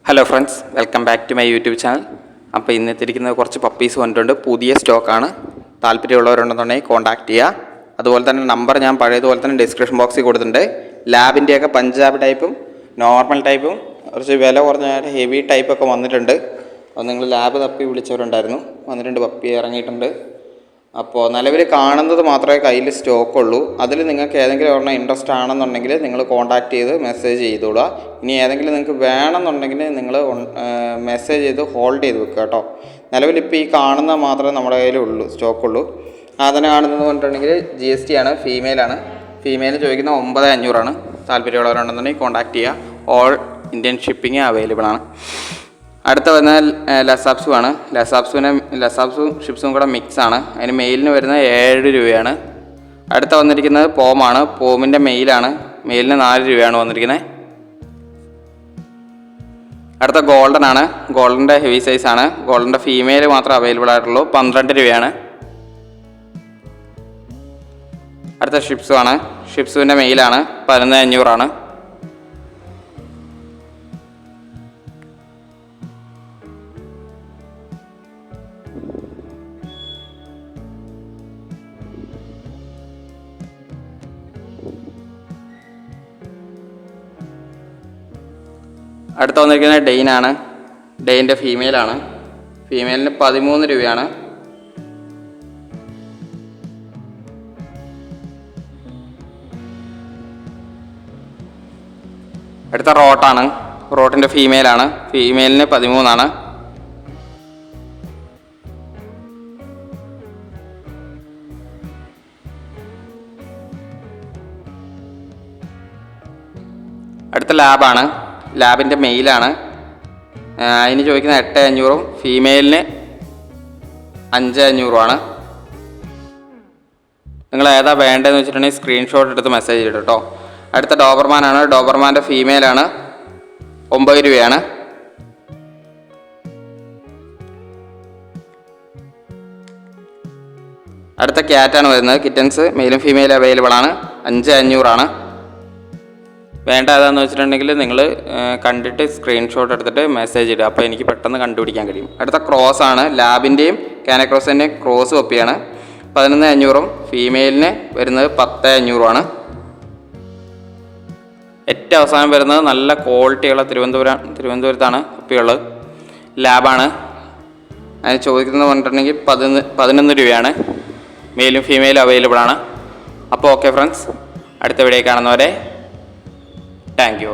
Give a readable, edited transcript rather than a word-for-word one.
Hello friends, welcome back to my YouTube channel. അപ്പോൾ ഇന്നെത്തിരിക്കുന്ന കുറച്ച് പപ്പീസ് വന്നിട്ടുണ്ട്. പുതിയ സ്റ്റോക്കാണ്. താല്പര്യമുള്ളവരുണ്ടെന്നുണ്ടെങ്കിൽ കോൺടാക്ട് ചെയ്യുക. അതുപോലെ തന്നെ നമ്പർ ഞാൻ പഴയതുപോലെ തന്നെ ഡിസ്ക്രിപ്ഷൻ ബോക്സിൽ കൊടുത്തിട്ടുണ്ട്. ലാബിൻ്റെയൊക്കെ പഞ്ചാബ് ടൈപ്പും നോർമൽ ടൈപ്പും കുറച്ച് വില കുറഞ്ഞ ഹെവി ടൈപ്പൊക്കെ വന്നിട്ടുണ്ട്. അപ്പോൾ നിങ്ങൾ ലാബ് തപ്പി വിളിച്ചവരുണ്ടായിരുന്നു, വന്നിട്ടുണ്ട്, പപ്പി ഇറങ്ങിയിട്ടുണ്ട്. അപ്പോൾ നിലവിൽ കാണുന്നത് മാത്രമേ കയ്യിൽ സ്റ്റോക്കുള്ളൂ. അതിൽ നിങ്ങൾക്ക് ഏതെങ്കിലും ഒരെണ്ണം ഇൻട്രസ്റ്റ് ആണെന്നുണ്ടെങ്കിൽ നിങ്ങൾ കോൺടാക്ട് ചെയ്ത് മെസ്സേജ് ചെയ്തോളുക. ഇനി ഏതെങ്കിലും നിങ്ങൾക്ക് വേണമെന്നുണ്ടെങ്കിൽ നിങ്ങൾ മെസ്സേജ് ചെയ്ത് ഹോൾഡ് ചെയ്ത് വെക്കുക കേട്ടോ. നിലവിൽ ഇപ്പോൾ ഈ കാണുന്ന മാത്രമേ നമ്മുടെ കയ്യിലുള്ളൂ, സ്റ്റോക്കുള്ളൂ. അതിനെ കാണുന്നത് കൊണ്ടിട്ടുണ്ടെങ്കിൽ GST ആണ്, ഫീമെയിലാണ്. ഫീമെയിൽ ചോദിക്കുന്ന 9500 താല്പര്യമുള്ളവരുണ്ടെന്നുണ്ടെങ്കിൽ കോൺടാക്ട് ചെയ്യുക. ഓൾ ഇന്ത്യൻ ഷിപ്പിംഗ് അവൈലബിൾ ആണ്. അടുത്ത വരുന്ന ലസാപ്സും ആണ്. ലസാപ്സും ഷിപ്സും കൂടെ മിക്സാണ്. അതിന് മെയിലിന് വരുന്നത് 7 രൂപയാണ്. അടുത്ത വന്നിരിക്കുന്നത് പോമാണ്. പോമിൻ്റെ മെയിലാണ്. മെയിലിന് 4 രൂപയാണ് വന്നിരിക്കുന്നത്. അടുത്ത ഗോൾഡൻ ആണ്. ഗോൾഡൻ്റെ ഹെവി സൈസാണ്. ഗോൾഡൻ്റെ ഫീമെയിൽ മാത്രമേ അവൈലബിൾ ആയിട്ടുള്ളൂ, 12 രൂപയാണ്. അടുത്ത ഷിപ്സും ആണ്. ഷിപ്സുവിൻ്റെ മെയിലാണ്, 11,500. അടുത്ത വന്നിരിക്കുന്നത് ഡെയിനാണ്. ഡെയിൻ്റെ ഫീമെയിലാണ്. ഫീമെയിലിന് 13 രൂപയാണ്. അടുത്ത റോട്ടാണ്. റോട്ടിൻ്റെ ഫീമെയിലാണ്. ഫീമെയിലിന് 13. അടുത്ത ലാബാണ്. ലാബിൻ്റെ മെയിലാണ്. അതിന് ചോദിക്കുന്ന 8,500, ഫീമെയിലിന് 5,500. നിങ്ങൾ ഏതാ വേണ്ടതെന്ന് വെച്ചിട്ടുണ്ടെങ്കിൽ സ്ക്രീൻഷോട്ട് എടുത്ത് മെസ്സേജ് ചെയ്തിട്ട് കേട്ടോ. അടുത്ത ഡോബർമാനാണ്. ഡോബർമാൻ്റെ ഫീമെയിലാണ്, 9 രൂപയാണ്. അടുത്ത ക്യാറ്റാണ് വരുന്നത്. കിറ്റൻസ് മെയിലും ഫീമെയിലും അവൈലബിൾ ആണ്, 5,500. വേണ്ട ഏതാണെന്ന് വെച്ചിട്ടുണ്ടെങ്കിൽ നിങ്ങൾ കണ്ടിട്ട് സ്ക്രീൻഷോട്ട് എടുത്തിട്ട് മെസ്സേജ് ഇടുക. അപ്പോൾ എനിക്ക് പെട്ടെന്ന് കണ്ടുപിടിക്കാൻ കഴിയും. അടുത്ത ക്രോസ് ആണ്. ലാബിൻ്റെയും കാനക്രോസിൻ്റെയും ക്രോസ് കോപ്പിയാണ്, 11,500. ഫീമെയിലിന് വരുന്നത് 10,500. ഏറ്റവും അവസാനം വരുന്നത് നല്ല ക്വാളിറ്റിയുള്ള തിരുവനന്തപുരത്താണ് കുപ്പിയുള്ളത്. ലാബാണ്. അതിന് ചോദിക്കുന്നത് പറഞ്ഞിട്ടുണ്ടെങ്കിൽ 11 രൂപയാണ്. മെയിലും ഫീമെയിലും അവൈലബിൾ ആണ്. അപ്പോൾ ഓക്കെ ഫ്രണ്ട്സ്, അടുത്ത വീഡിയോ കാണുന്നവരെ താങ്ക് യു.